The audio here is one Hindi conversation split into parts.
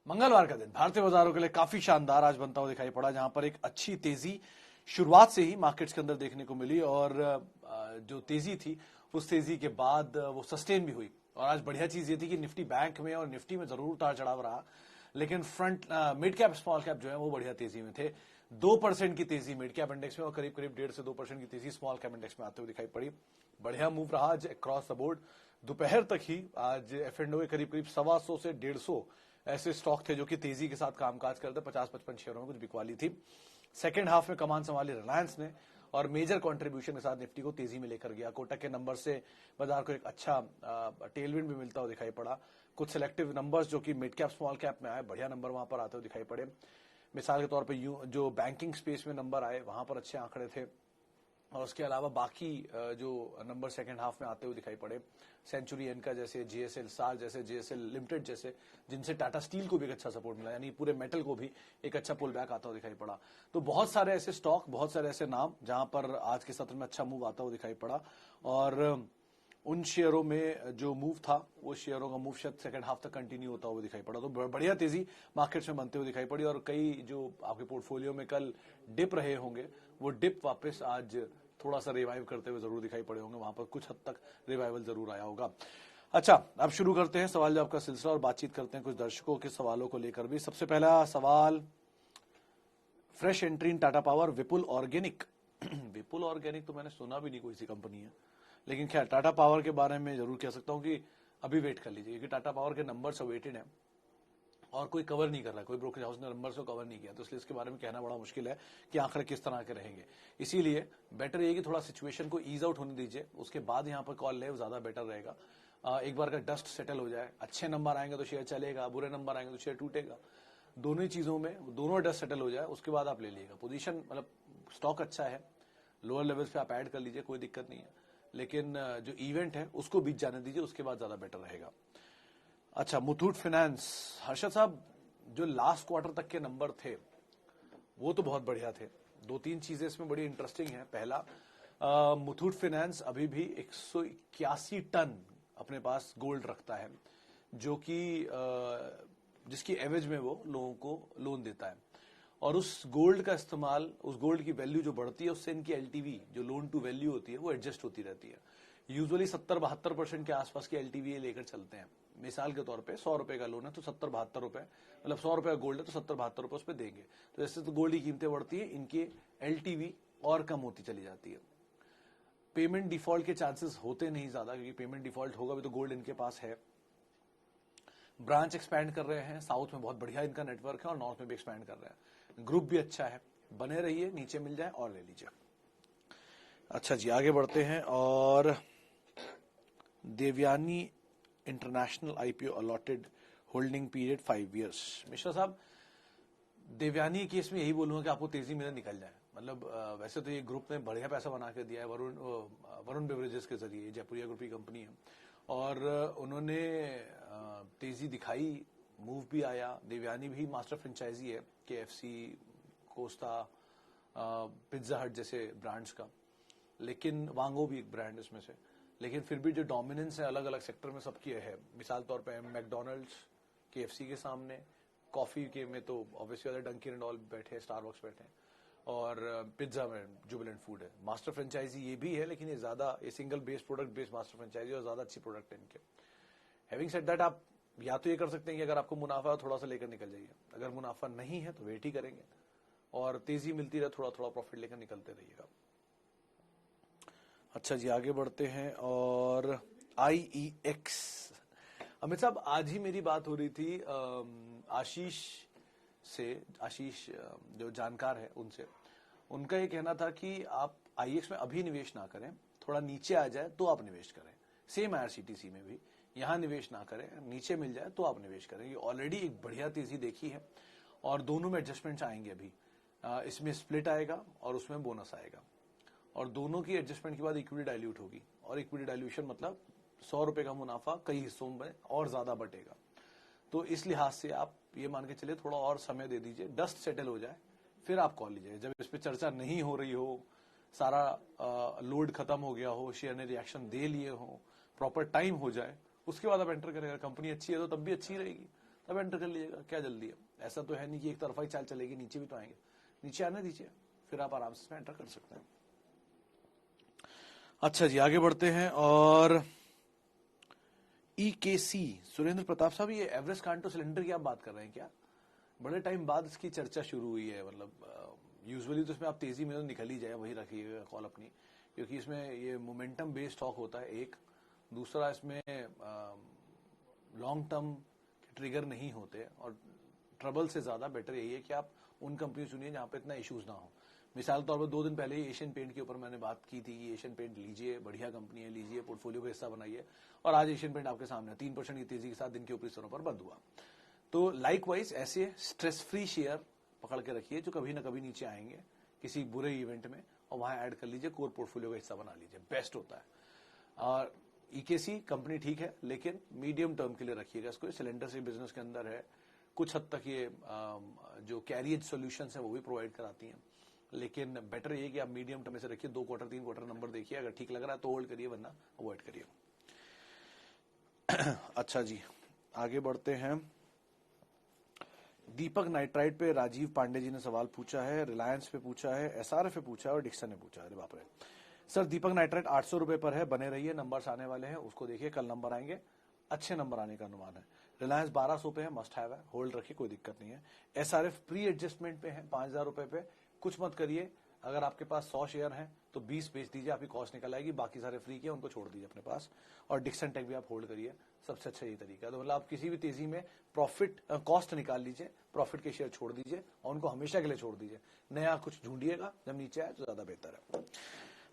मंगलवार का दिन भारतीय बाजारों के लिए काफी शानदार आज बनता हुआ दिखाई पड़ा, जहां पर एक अच्छी तेजी शुरुआत से ही मार्केट्स के अंदर देखने को मिली और जो तेजी थी उस तेजी के बाद वो सस्टेन भी हुई। और आज बढ़िया चीज ये थी कि निफ्टी बैंक में और निफ्टी में जरूर उतार चढ़ाव रहा, लेकिन front mid cap small cap जो है वो बढ़िया तेजी में थे। 2% की तेजी मिड कैप इंडेक्स में और करीब करीब 1.5 से 2% की तेजी स्मॉल कैप इंडेक्स में आते हुए दिखाई पड़ी। बढ़िया मूव रहा आज अक्रॉस द बोर्ड। दोपहर तक ही आज F&O के करीब करीब 125 से 150 ऐसे स्टॉक थे जो कि तेजी के साथ कामकाज करते। 50-55 शेयरों में कुछ बिकवाली थी। सेकेंड हाफ में कमान संभाली रिलायंस ने और मेजर कंट्रीब्यूशन के साथ निफ्टी को तेजी में लेकर गया। कोटक के नंबर से बाजार को एक अच्छा टेलविंड भी मिलता हुआ दिखाई पड़ा। कुछ सिलेक्टिव नंबर्स जो कि मिड कैप स्मॉल कैप में आए, बढ़िया नंबर वहां पर आते हुए दिखाई पड़े। मिसाल के तौर पर जो बैंकिंग स्पेस में नंबर आए वहां पर अच्छे आंकड़े थे और उसके अलावा बाकी जो नंबर सेकंड हाफ में आते हुए दिखाई पड़े, सेंचुरी एनका जैसे, जीएसएल सार जैसे, जीएसएल लिमिटेड जैसे, जिनसे टाटा स्टील को भी एक अच्छा सपोर्ट मिला, यानी पूरे मेटल को भी एक अच्छा पुल बैक आता हुआ दिखाई पड़ा। तो बहुत सारे ऐसे स्टॉक, बहुत सारे ऐसे नाम जहां पर आज के सत्र में अच्छा मूव आता हुआ दिखाई पड़ा और उन शेयरों में जो मूव था वो शेयरों का मूव शायद सेकंड हाफ तक कंटिन्यू होता हुआ दिखाई पड़ा। तो बढ़िया तेजी मार्केट्स में बनते हुए दिखाई पड़ी और कई जो आपके पोर्टफोलियो में कल डिप रहे होंगे वो डिप वापस आज थोड़ा सा रिवाइव करते हुए जरूर दिखाई पड़े होंगे। वहां पर कुछ हद तक रिवाइवल जरूर आया होगा। अच्छा, अब शुरू करते हैं सवाल जवाब का सिलसिला और बातचीत करते हैं कुछ दर्शकों के सवालों को लेकर भी। सबसे पहला सवाल, fresh entry in Tata power Vipul organic. Vipul organic तो मैंने सुना भी नहीं कोई सी कंपनी है, लेकिन खैर टाटा पावर के बारे में जरूर कह सकता हूं कि अभी वेट कर लीजिए, क्योंकि टाटा पावर के नंबर्स अवेटेड हैं और कोई कवर नहीं कर रहा है, कोई ब्रोकरेज हाउस ने नंबर्स को कवर नहीं किया, तो इसलिए इसके बारे में कहना बड़ा मुश्किल है कि आंकड़े किस तरह के रहेंगे। इसीलिए बेटर ये कि थोड़ा सिचुएशन को ईज आउट होने दीजिए, उसके बाद यहां पर कॉल ले ज्यादा बेटर रहेगा। एक बार का डस्ट सेटल हो जाए, अच्छे नंबर आएंगे तो शेयर चलेगा, बुरे नंबर आएंगे तो शेयर टूटेगा। दोनों ही चीजों में दोनों डस्ट सेटल हो जाए उसके बाद आप ले लीजिएगा पोजीशन। मतलब स्टॉक अच्छा है, लोअर लेवल्स पे आप ऐड कर लीजिए, कोई दिक्कत नहीं है, लेकिन जो इवेंट है उसको बीच जाने दीजिए, उसके बाद ज्यादा बेटर रहेगा। अच्छा, मुथूट फाइनेंस, हर्षद साहब, जो लास्ट क्वार्टर तक के नंबर थे वो तो बहुत बढ़िया थे। 2-3 चीजें इसमें बड़ी इंटरेस्टिंग है। पहला, मुथूट फाइनेंस अभी भी 181 टन अपने पास गोल्ड रखता है, जो कि जिसकी एवरेज में वो लोगों को लोन देता है और उस गोल्ड का इस्तेमाल, उस गोल्ड की वैल्यू जो बढ़ती है उससे इनकी एलटीवी जो लोन टू वैल्यू होती है वो एडजस्ट होती रहती है। यूजुअली 70-72% के आसपास की एलटीवी लेकर चलते हैं। मिसाल के तौर पे 100 रुपए का लोन है तो 70-72 रुपए, मतलब 100 रुपए का गोल्ड है तो 70-72 रुपए उस पर देंगे। तो जैसे तो गोल्ड की कीमतें बढ़ती है, इनकी एलटीवी और कम होती चली जाती है। पेमेंट डिफॉल्ट के चांसेस होते नहीं ज्यादा, क्योंकि पेमेंट डिफॉल्ट होगा भी तो गोल्ड इनके पास है। ब्रांच एक्सपैंड कर रहे हैं, साउथ में बहुत बढ़िया इनका नेटवर्क है और नॉर्थ में भी एक्सपैंड कर रहे हैं। ग्रुप भी अच्छा है, बने रहिए, नीचे मिल जाए और ले लीजिए। अच्छा जी, आगे बढ़ते हैं और Devyani international IPO allotted holding period 5 years। Mishra साहब, देवयानी केस में यही बोलूंगा कि आपको तेजी में निकल जाए। मतलब वैसे तो ये ग्रुप ने बढ़िया पैसा बना के दिया है वरुण बेवरेजेस के जरिए, जयपुरिया ग्रुप की कंपनी है और उन्होंने तेजी दिखाई, मूव भी आया। देवयानी भी मास्टर फ्रेंचाइजी है KFC, कोस्टा, पिज्जा हट जैसे ब्रांड्स का, लेकिन वांगो भी एक ब्रांड इसमें से, लेकिन फिर भी जो डोमिनेंस है अलग अलग सेक्टर में सबकी है। मिसाल तौर पे मैकडोनल्ड्स KFC के सामने, कॉफी के में तो ऑब्वियसली डंकिन एंड ऑल बैठे, स्टारबक्स बैठे, और पिज्जा में जुबिलेंट फूड है। मास्टर फ्रेंचाइजी ये भी है, लेकिन ये ज्यादा ये single based product based master franchise और ज्यादा अच्छी प्रोडक्ट है इनके। हैविंग सेड दैट, आप या तो ये कर सकते हैं कि अगर आपको मुनाफा है थोड़ा सा लेकर निकल जाइए, अगर मुनाफा नहीं है तो वेट ही करेंगे और तेजी मिलती रहे थोड़ा थोड़ा प्रॉफिट लेकर निकलते रहिएगा। अच्छा जी, आगे बढ़ते हैं और IEX। अमित साहब, आज ही मेरी बात हो रही थी आशीष से, आशीष जो जानकार है उनसे, उनका ये कहना था कि आप IEX में अभी निवेश ना करें, थोड़ा नीचे आ जाए तो आप निवेश करें। सेम IRCTC में भी यहां निवेश ना करें, नीचे मिल जाए तो आप निवेश करें। ये ऑलरेडी एक बढ़िया तेजी देखी है और दोनों में एडजस्टमेंट्स आएंगे अभी। इसमें स्प्लिट आएगा और उसमें बोनस आएगा और दोनों की एडजस्टमेंट के बाद इक्विटी डाइल्यूट होगी और इक्विटी डाइल्यूशन मतलब 100 रुपए का मुनाफा कई हिस्सों में और ज्यादा बटेगा। तो इस लिहाज से आप ये मान के चलिए थोड़ा और समय दे दीजिए, डस्ट सेटल हो जाए फिर आप कॉल लीजिए। जब इस पर चर्चा नहीं हो रही हो, सारा लोड खत्म हो गया हो, शेयर ने रिएक्शन दे लिए हो, प्रॉपर टाइम हो जाए, उसके बाद आप एंटर करेगा। कंपनी अच्छी है तो तब भी अच्छी रहेगी, तब एंटर कर लीजिएगा, क्या जल्दी है। ऐसा तो है नहीं कि एक तरफा ही चाल चलेगी, नीचे भी तो आएंगे, नीचे आने दीजिए, फिर आप आराम से एंटर कर सकते हैं। अच्छा जी, आगे बढ़ते हैं। और EKC सुरेंद्र प्रताप साहब, ये एवरेस्ट कांटो सिलेंडर की आप बात कर रहे हैं क्या? बड़े टाइम बाद इसकी चर्चा शुरू हुई है। मतलब यूजुअली तो इसमें आप तेजी में तो निकल ही जाए, वही रखिएगा कॉल अपनी, क्योंकि इसमें ये मोमेंटम बेस्ड स्टॉक होता है एक, दूसरा इसमें लॉन्ग टर्म ट्रिगर नहीं होते, और ट्रबल से ज्यादा बेटर यही है कि आप उन कंपनी चुनिए जहां पे इतना इश्यूज ना हो। मिसाल तौर पर 2 दिन पहले ही एशियन पेंट के ऊपर मैंने बात की थी कि एशियन पेंट लीजिए, बढ़िया कंपनी है, लीजिए, पोर्टफोलियो का हिस्सा बनाइए, और आज एशियन पेंट आपके सामने 3% की तेजी के साथ दिन के ऊपरी स्तरों पर बंद हुआ। तो लाइकवाइज ऐसे स्ट्रेस फ्री शेयर पकड़ के रखिए जो कभी ना कभी नीचे आएंगे किसी बुरे इवेंट में, और वहां ऐड कर लीजिए, कोर पोर्टफोलियो का हिस्सा बना लीजिए, बेस्ट होता है। और EKC कंपनी ठीक है, लेकिन मीडियम टर्म के लिए रखिएगा इसको। सिलेंडर से बिजनेस के अंदर है, कुछ हद तक ये जो कैरियज सॉल्यूशंस है वो भी प्रोवाइड कराती हैं, लेकिन बेटर ये कि आप मीडियम टर्म में से रखिए, 2 क्वार्टर 3 क्वार्टर नंबर देखिए, अगर ठीक लग रहा है तो होल्ड करिए, वरना अवॉइड करिए। अच्छा जी, आगे बढ़ते हैं। दीपक नाइट्राइट पे राजीव पांडे जी ने सवाल पूछा है, रिलायंस पे पूछा है, SRF पे पूछा है, और डिक्सन ने पूछा है। अरे बाप रे सर, दीपक नाइट्राइट 800 रुपए पर है, बने रहिए, नंबर्स आने वाले हैं, उसको देखिए, कल नंबर आएंगे, अच्छे नंबर आने का अनुमान है। रिलायंस 1200 पे है, मस्ट हैव है, होल्ड रखिए, कोई दिक्कत नहीं है। SRF प्री एडजस्टमेंट पे है 5000 रुपए पे, कुछ मत करिए। अगर आपके पास 100 शेयर हैं तो 20 बेच दीजिए, आपकी कॉस्ट निकल आएगी, बाकी सारे फ्री के उनको छोड़ दीजिए अपने पास। और डिक्सन टेक भी आप होल्ड करिए, सबसे अच्छा यही तरीका है। तो मतलब आप किसी भी तेजी में प्रॉफिट कॉस्ट निकाल लीजिए, प्रॉफिट के शेयर छोड़ दीजिए, और उनको हमेशा के लिए छोड़ दीजिए, नया कुछ ढूंढिएगा जब नीचे आए तो ज्यादा बेहतर है।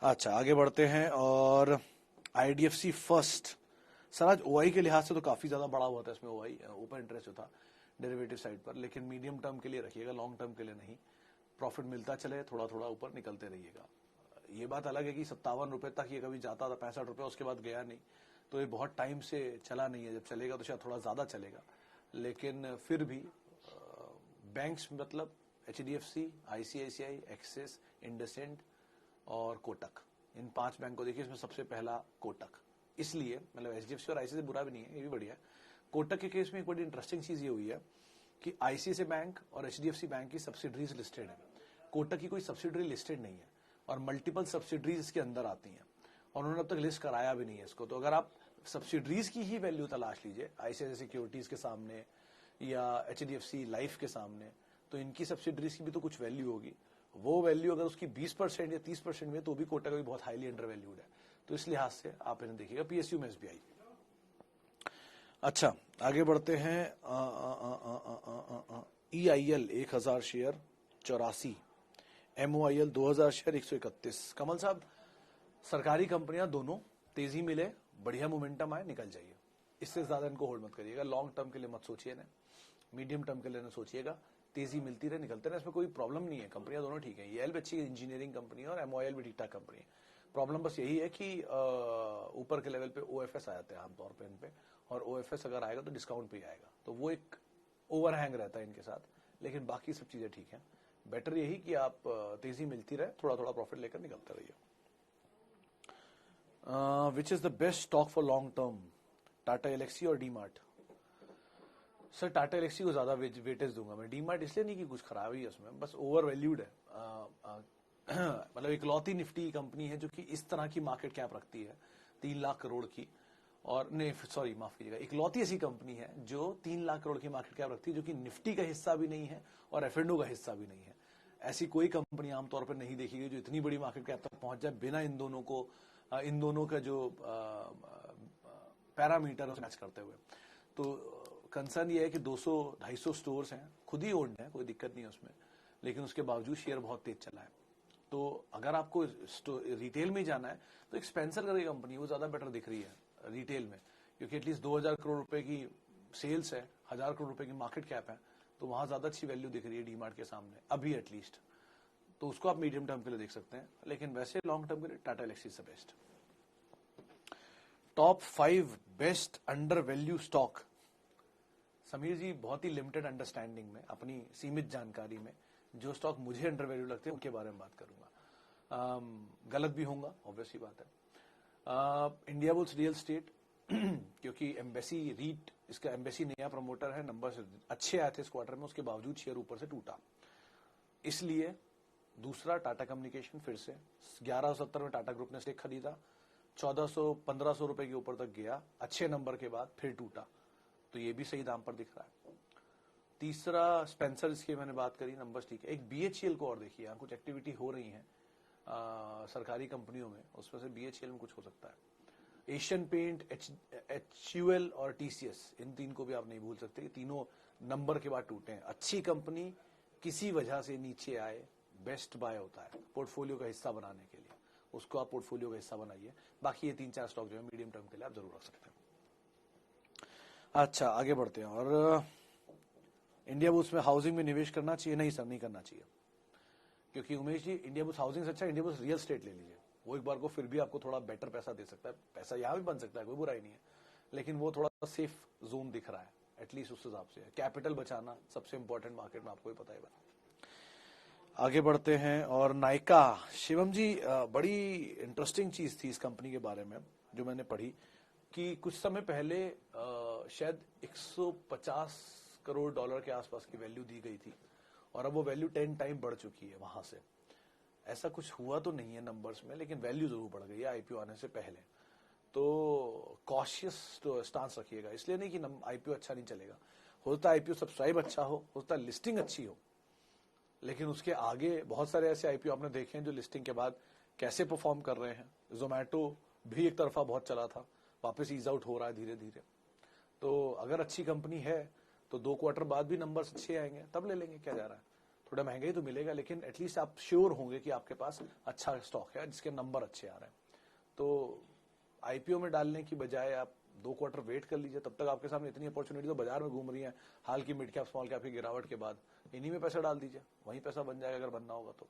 अच्छा, आगे बढ़ते हैं। और IDFC फर्स्ट, सर आज OI के लिहाज से तो काफी ज्यादा बड़ा हुआ था इसमें, OI ओपन इंटरेस्ट जो था डेरिवेटिव साइड पर, लेकिन मीडियम टर्म के लिए रखिएगा, लॉन्ग टर्म के लिए नहीं। प्रॉफिट मिलता चले, थोड़ा थोड़ा ऊपर निकलते रहिएगा। ये बात अलग है कि 57 रुपए तक ये कभी जाता था, 65 रुपए, उसके बाद गया नहीं, तो ये बहुत टाइम से चला नहीं है। जब चलेगा तो शायद थोड़ा ज्यादा चलेगा, लेकिन फिर भी बैंक्स मतलब HDFC, ICICI, एक्सिस, इंडसइंड और कोटक, इन 5 बैंक को देखिए। इसमें सबसे पहला कोटक, इसलिए मतलब HDFC और ICICI बुरा भी नहीं है, ये भी बढ़िया है। कोटक के केस में एक बड़ी इंटरेस्टिंग चीज ये हुई है कि ICICI बैंक और HDFC बैंक की सब्सिडरीज लिस्टेड है, कोटक की कोई सब्सिडरी लिस्टेड नहीं है, और मल्टीपल सब्सिडरीज इसके अंदर आती हैं, और उन्होंने अब तक लिस्ट कराया भी नहीं है इसको। तो अगर आप सब्सिडरीज की ही वैल्यू तलाश लीजिए, ICICI सिक्योरिटीज के सामने या HDFC लाइफ के सामने, तो इनकी सब्सिडरीज की भी तो कुछ वैल्यू होगी। वो वैल्यू अगर उसकी 20% या 30% में, तो भी कोटक भी बहुत हाईली अंडर वैल्यूड है। तो इस लिहाज से आप इन्हें देखिएगा। PSU में SBI। अच्छा, आगे बढ़ते हैं। EIL 1000 share 84, MOIL 2000 share 131। कमल साहब, सरकारी कंपनियां दोनों तेजी मिले, बढ़िया मोमेंटम आए, निकल जाइए, इससे ज्यादा इनको होल्ड मत करिएगा। लॉन्ग टर्म के लिए मत सोचिए ना, मीडियम टर्म के लिए ना सोचिएगा, तेजी मिलती रहे, निकलते रहे, इसमें कोई प्रॉब्लम नहीं है। कंपनियां दोनों ठीक है, EIL भी अच्छी इंजीनियरिंग कंपनी है और MOIL भी ठीक ठाक कंपनी है। प्रॉब्लम बस यही है कि ऊपर के लेवल पे OFS आ जाते हैं आमतौर पे इन पे, और OFS अगर आएगा तो डिस्काउंट पे आएगा, तो वो एक ओवरहैंग रहता है इनके साथ, लेकिन बाकी सब चीजें ठीक है। बेटर यही कि आप तेजी मिलती रहे, थोड़ा थोड़ा प्रॉफिट लेकर निकलते रहिए। Which is the best stock for long term, Tata Elxsi और डीमार्ट? सर टाटा एलेक्सी को ज्यादा वेटेज दूंगा मैं, डीमार्ट इसलिए नहीं कि कुछ खराबी है उसमें, बस ओवर वैल्यूड है। मतलब इकलौती निफ्टी कंपनी है जो कि इस तरह की मार्केट कैप रखती है 3 लाख करोड़ की, और नहीं सॉरी माफ कीजिएगा, इकलौती ऐसी कंपनी है जो 3 लाख करोड़ की मार्केट कैप रखती है, जो कि निफ्टी का हिस्सा भी नहीं है और F&O का हिस्सा भी नहीं है। ऐसी कोई कंपनी आमतौर पर नहीं देखी गई जो इतनी बड़ी मार्केट कैप तक पहुंच जाए बिना इन दोनों का जो पैरामीटर है मैच करते हुए। तो कंसर्न ये है कि 200-250 स्टोर्स हैं, खुद ही ओन्ड है, कोई दिक्कत नहीं है उसमें, लेकिन उसके बावजूद शेयर बहुत तेज चला है। तो अगर आपको रिटेल में जाना है तो एक स्पेंसर करके कंपनी, वो ज्यादा बेटर दिख रही है रिटेल में, क्योंकि एटलीस्ट 2000 करोड़ रुपए की सेल्स है, 1000 करोड़ रुपए की मार्केट कैप है, तो वहां ज्यादा अच्छी वैल्यू दिख रही है डीमार्ट के सामने अभी एटलीस्ट। तो उसको आप मीडियम टर्म के लिए देख सकते हैं, लेकिन वैसे लॉन्ग टर्म के लिए Tata Elxsi is the best. Top 5 best under value stock. Sameer ji, बहुत ही लिमिटेड अंडरस्टैंडिंग में, अपनी सीमित जानकारी में, जो स्टॉक मुझे अंडर वैल्यू लगते हैं उनके बारे में बात करूंगा। गलत भी होऊंगा, ऑब्वियसली बात है। इंडिया बुल्स रियल स्टेट क्योंकि एम्बेसी रीट, इसका एम्बेसी नया प्रमोटर है, नंबर अच्छे आए थे इस क्वार्टर में, उसके बावजूद शेयर ऊपर से टूटा। इसलिए दूसरा टाटा कम्युनिकेशन फिर से 1170 में टाटा ग्रुप ने स्टेक खरीदा, 1400-1500 रुपए के ऊपर तक गया, अच्छे नंबर के बाद फिर टूटा, तो ये भी सही दाम पर दिख रहा है। तीसरा स्पेंसर, इसकी मैंने बात करी, नंबर्स ठीक है। एक बीएचईएल को और देखिए, यहाँ कुछ एक्टिविटी हो रही है सरकारी कंपनियों में, उसमें से बीएचईएल में कुछ हो सकता है। एशियन पेंट, एचयूएल और टीसीएस, इन तीन को भी आप नहीं भूल सकते, तीनों नंबर के बाद टूटे हैं। अच्छी कंपनी किसी वजह से नीचे आए, बेस्ट बाय होता है पोर्टफोलियो का हिस्सा बनाने के लिए, उसको आप पोर्टफोलियो का हिस्सा बनाइए। बाकी ये 3-4 स्टॉक जो है मीडियम टर्म के लिए आप जरूर रख सकते हैं। अच्छा, आगे बढ़ते हैं। और इंडिया बुल्स में हाउसिंग में निवेश करना चाहिए? नहीं सर, नहीं करना चाहिए, क्योंकि Umesh ji India bulls housing से अच्छा इंडिया बुल्स रियल एस्टेट ले लीजिए, वो एक बार को फिर भी आपको थोड़ा बेटर पैसा दे सकता है। पैसा यहाँ भी बन सकता है, कोई बुराई नहीं है, लेकिन वो थोड़ा सेफ जोन दिख रहा है, एटलीस्ट उस हिसाब से। कैपिटल बचाना सबसे इंपॉर्टेंट मार्केट में, आपको भी पता है। आगे बढ़ते हैं। और नायका, शिवम जी बड़ी इंटरेस्टिंग चीज थी इस कंपनी के बारे में जो मैंने पढ़ी, कि कुछ समय पहले शायद 150 करोड़ डॉलर के आसपास की वैल्यू दी गई थी, और अब वो वैल्यू 10 टाइम बढ़ चुकी है वहां से। ऐसा कुछ हुआ तो नहीं है नंबर्स में, लेकिन वैल्यू जरूर बढ़ गई है आईपीओ आने से पहले। तो कॉशियस स्टांस रखिएगा, इसलिए नहीं कि आईपीओ अच्छा नहीं चलेगा, होता आईपीओ सब्सक्राइब अच्छा हो, होता लिस्टिंग अच्छी हो, लेकिन उसके आगे बहुत सारे ऐसे आईपीओ आपने देखे हैं जो लिस्टिंग के बाद कैसे परफॉर्म कर रहे हैं। जोमैटो भी एक तरफा बहुत चला था, वापस ईज आउट हो रहा है धीरे धीरे। तो अगर अच्छी कंपनी है तो 2 क्वार्टर बाद भी नंबर्स अच्छे आएंगे, तब ले लेंगे, क्या जा रहा है। थोड़ा महंगा ही तो मिलेगा, लेकिन एटलीस्ट आप श्योर होंगे कि आपके पास अच्छा स्टॉक है जिसके नंबर अच्छे आ रहे हैं। तो आईपीओ में डालने की बजाय आप 2 क्वार्टर वेट कर लीजिए, तब तक आपके सामने इतनी अपॉर्चुनिटी तो बाजार में घूम रही है हाल की मिड कैप स्मॉल कैप की गिरावट के बाद, इन्हीं में पैसा डाल दीजिए, वहीं पैसा बन जाएगा अगर बनना होगा तो।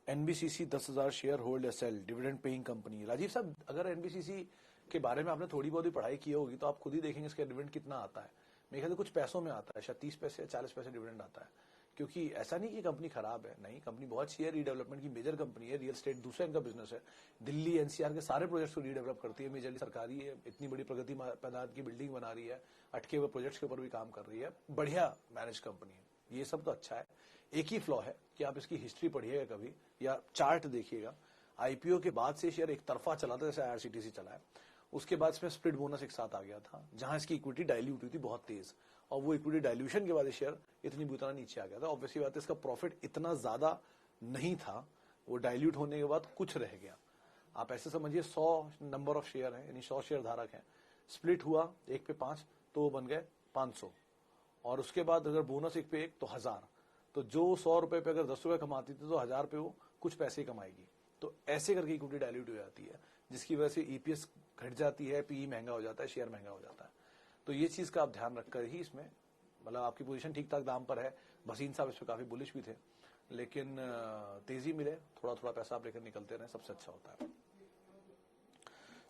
NBCC 10,000 share hold sell, dividend paying company. Rajiv साहब, अगर एनबीसीसी के बारे में आपने थोड़ी बहुत ही पढ़ाई की होगी तो आप खुद ही देखेंगे इसका डिविडेंड कितना आता है। मेरे ख्याल से कुछ पैसों में आता है, शायद 30 पैसे या 40 पैसे डिविडेंड आता है। क्योंकि ऐसा नहीं कि कंपनी खराब है, नहीं, कंपनी बहुत अच्छी है, रीडेवलपमेंट की मेजर कंपनी है, रियल एस्टेट दूसरा इनका बिजनेस है, दिल्ली एनसीआर के सारे प्रोजेक्ट्स को रीडेवलप करती है, मेजरली सरकारी है, इतनी बड़ी प्रगति मैदान की बिल्डिंग बना रही है, अटके हुए प्रोजेक्ट्स के ऊपर भी काम कर रही है, बढ़िया मैनेज कंपनी है, ये सब तो अच्छा है। एक ही फ्लॉ है कि आप इसकी हिस्ट्री पढ़िएगा कभी या चार्ट देखिएगा, आईपीओ के बाद से शेयर एक तरफा चला था, जैसे आईआरसीटीसी चला है, उसके बाद इसमें स्प्लिट बोनस एक साथ आ गया था, जहां इसकी इक्विटी डाइल्यूट हुई थी बहुत तेज, और वो इक्विटी डाइल्यूशन के बाद शेयर इतनी बुरी तरह नीचे आ गया था। ऑब्वियसली बात है, इसका प्रॉफिट इतना ज्यादा नहीं था, वो डाइल्यूट होने के बाद कुछ रह गया। आप ऐसे समझिए 100 नंबर ऑफ शेयर है, यानी 100 शेयर धारक हैं, स्प्लिट हुआ 1 पे 5 तो वो बन गए 500, और उसके बाद अगर बोनस 1 पे 1 तो 1000, तो जो 100 रुपए पे अगर 10 रुपए कमाती थी तो 1000 पे वो कुछ पैसे ही कमाएगी। तो ऐसे करके इक्विटी डाइल्यूट हो जाती है, जिसकी वजह से ईपीएस घट जाती है, पीई महंगा हो जाता है, शेयर महंगा हो जाता है। तो ये चीज का आप ध्यान रखकर ही इसमें, मतलब आपकी पोजीशन ठीक ठाक दाम पर है, भसीन साहब इस पर काफी बुलिश भी थे, लेकिन तेजी मिले, थोड़ा थोड़ा पैसा आप लेकर निकलते रहे, सबसे अच्छा होता है।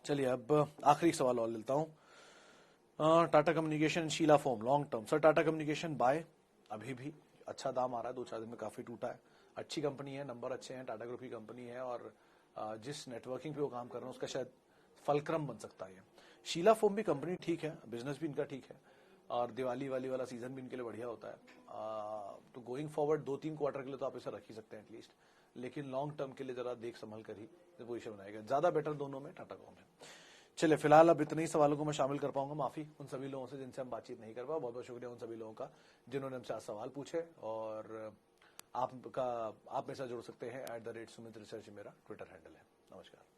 चलिए अब आखिरी सवाल और लेता हूं। Tata communication, Sheela foam, long term. Sir Tata communication buy, अभी भी अच्छा दाम आ रहा है, 2-4 दिन में काफी टूटा है, अच्छी कंपनी है, नंबर अच्छे हैं, टाटा ग्रुप की कंपनी है, और जिस नेटवर्किंग पे वो काम कर रहे हैं उसका शायद फलक्रम बन सकता है। शीला फोम भी कंपनी ठीक है, बिजनेस भी इनका ठीक है, और दिवाली वाला सीजन भी इनके लिए बढ़िया होता है। तो गोइंग फॉरवर्ड 2-3 क्वार्टर के लिए तो आप इसे रख ही सकते हैं एटलीस्ट, लेकिन लॉन्ग टर्म के लिए जरा देख संभल कर ही पोजीशन बनाएगा, ज्यादा बेटर दोनों में टाटा कॉम है। चलिए फिलहाल अब इतने ही सवालों को मैं शामिल कर पाऊंगा, माफी उन सभी लोगों से जिनसे हम बातचीत नहीं कर पाए, बहुत बहुत शुक्रिया उन सभी लोगों का जिन्होंने हमसे आज सवाल पूछे, और आप में से जुड़ सकते हैं @सुमित रिसर्च, मेरा ट्विटर हैंडल है। नमस्कार।